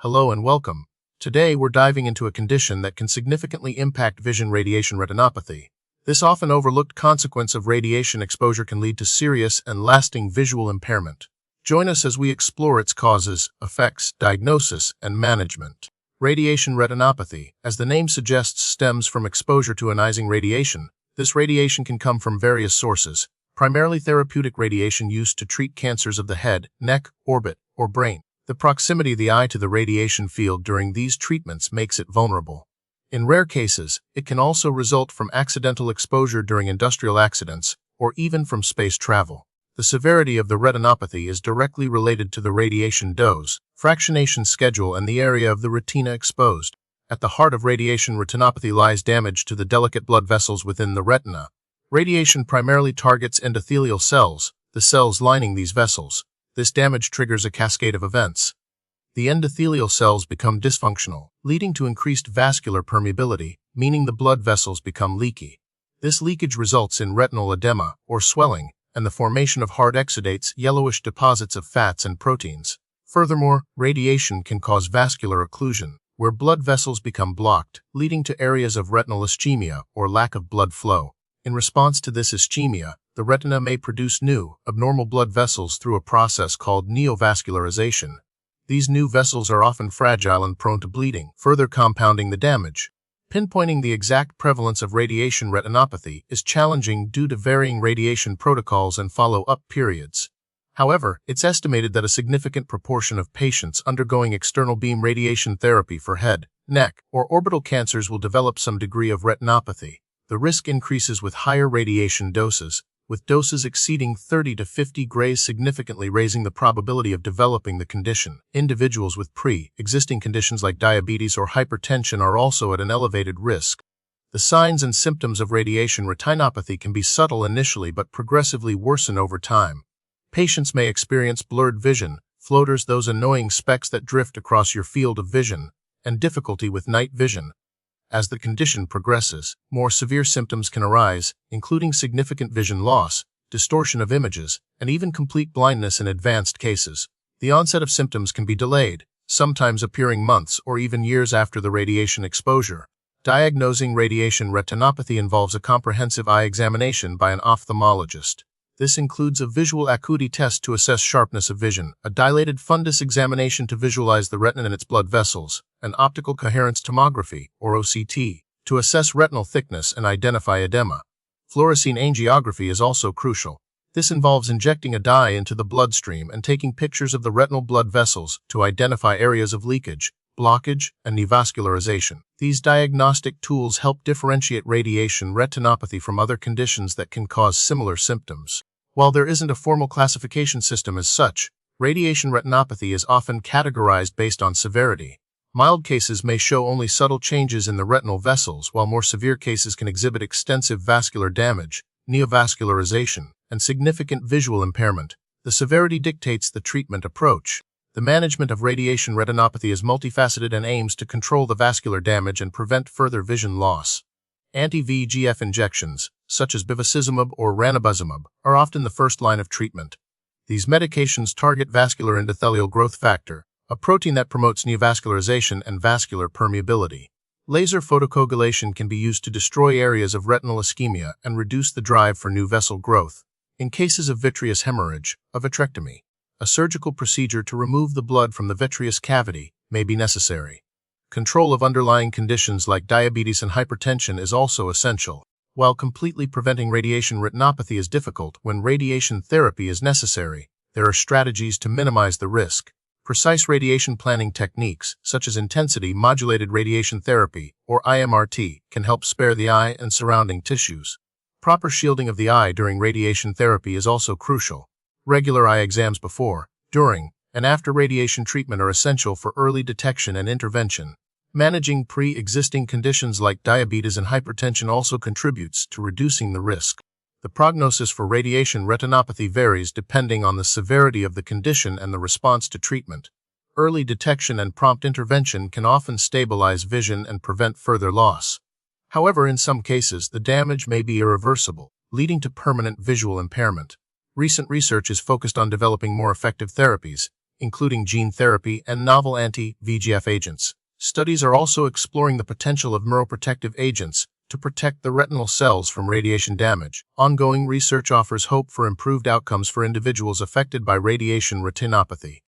Hello and welcome. Today we're diving into a condition that can significantly impact vision: radiation retinopathy. This often overlooked consequence of radiation exposure can lead to serious and lasting visual impairment. Join us as we explore its causes, effects, diagnosis, and management. Radiation retinopathy, as the name suggests, stems from exposure to ionizing radiation. This radiation can come from various sources, primarily therapeutic radiation used to treat cancers of the head, neck, orbit, or brain. The proximity of the eye to the radiation field during these treatments makes it vulnerable. In rare cases, it can also result from accidental exposure during industrial accidents or even from space travel. The severity of the retinopathy is directly related to the radiation dose, fractionation schedule, and the area of the retina exposed. At the heart of radiation retinopathy lies damage to the delicate blood vessels within the retina. Radiation primarily targets endothelial cells, the cells lining these vessels. This damage triggers a cascade of events. The endothelial cells become dysfunctional, leading to increased vascular permeability, meaning the blood vessels become leaky. This leakage results in retinal edema, or swelling, and the formation of hard exudates, yellowish deposits of fats and proteins. Furthermore, radiation can cause vascular occlusion, where blood vessels become blocked, leading to areas of retinal ischemia, or lack of blood flow. In response to this ischemia, the retina may produce new, abnormal blood vessels through a process called neovascularization. These new vessels are often fragile and prone to bleeding, further compounding the damage. Pinpointing the exact prevalence of radiation retinopathy is challenging due to varying radiation protocols and follow-up periods. However, it's estimated that a significant proportion of patients undergoing external beam radiation therapy for head, neck, or orbital cancers will develop some degree of retinopathy. The risk increases with higher radiation doses, with doses exceeding 30 to 50 grays significantly raising the probability of developing the condition. Individuals with pre-existing conditions like diabetes or hypertension are also at an elevated risk. The signs and symptoms of radiation retinopathy can be subtle initially but progressively worsen over time. Patients may experience blurred vision, floaters, those annoying specks that drift across your field of vision, and difficulty with night vision. As the condition progresses, more severe symptoms can arise, including significant vision loss, distortion of images, and even complete blindness in advanced cases. The onset of symptoms can be delayed, sometimes appearing months or even years after the radiation exposure. Diagnosing radiation retinopathy involves a comprehensive eye examination by an ophthalmologist. This includes a visual acuity test to assess sharpness of vision, a dilated fundus examination to visualize the retina and its blood vessels, and optical coherence tomography, or OCT, to assess retinal thickness and identify edema. Fluorescein angiography is also crucial. This involves injecting a dye into the bloodstream and taking pictures of the retinal blood vessels to identify areas of leakage, blockage, and neovascularization. These diagnostic tools help differentiate radiation retinopathy from other conditions that can cause similar symptoms. While there isn't a formal classification system as such, radiation retinopathy is often categorized based on severity. Mild cases may show only subtle changes in the retinal vessels, while more severe cases can exhibit extensive vascular damage, neovascularization, and significant visual impairment. The severity dictates the treatment approach. The management of radiation retinopathy is multifaceted and aims to control the vascular damage and prevent further vision loss. Anti-VEGF injections, such as bevacizumab or ranibizumab, are often the first line of treatment. These medications target vascular endothelial growth factor, a protein that promotes neovascularization and vascular permeability. Laser photocoagulation can be used to destroy areas of retinal ischemia and reduce the drive for new vessel growth. In cases of vitreous hemorrhage, a vitrectomy, a surgical procedure to remove the blood from the vitreous cavity, may be necessary. Control of underlying conditions like diabetes and hypertension is also essential. While completely preventing radiation retinopathy is difficult, when radiation therapy is necessary, there are strategies to minimize the risk. Precise radiation planning techniques, such as intensity-modulated radiation therapy, or IMRT, can help spare the eye and surrounding tissues. Proper shielding of the eye during radiation therapy is also crucial. Regular eye exams before, during, and after radiation treatment are essential for early detection and intervention. Managing pre-existing conditions like diabetes and hypertension also contributes to reducing the risk. The prognosis for radiation retinopathy varies depending on the severity of the condition and the response to treatment. Early detection and prompt intervention can often stabilize vision and prevent further loss. However, in some cases, the damage may be irreversible, leading to permanent visual impairment. Recent research is focused on developing more effective therapies, including gene therapy and novel anti-VEGF agents. Studies are also exploring the potential of neuroprotective agents to protect the retinal cells from radiation damage. Ongoing research offers hope for improved outcomes for individuals affected by radiation retinopathy.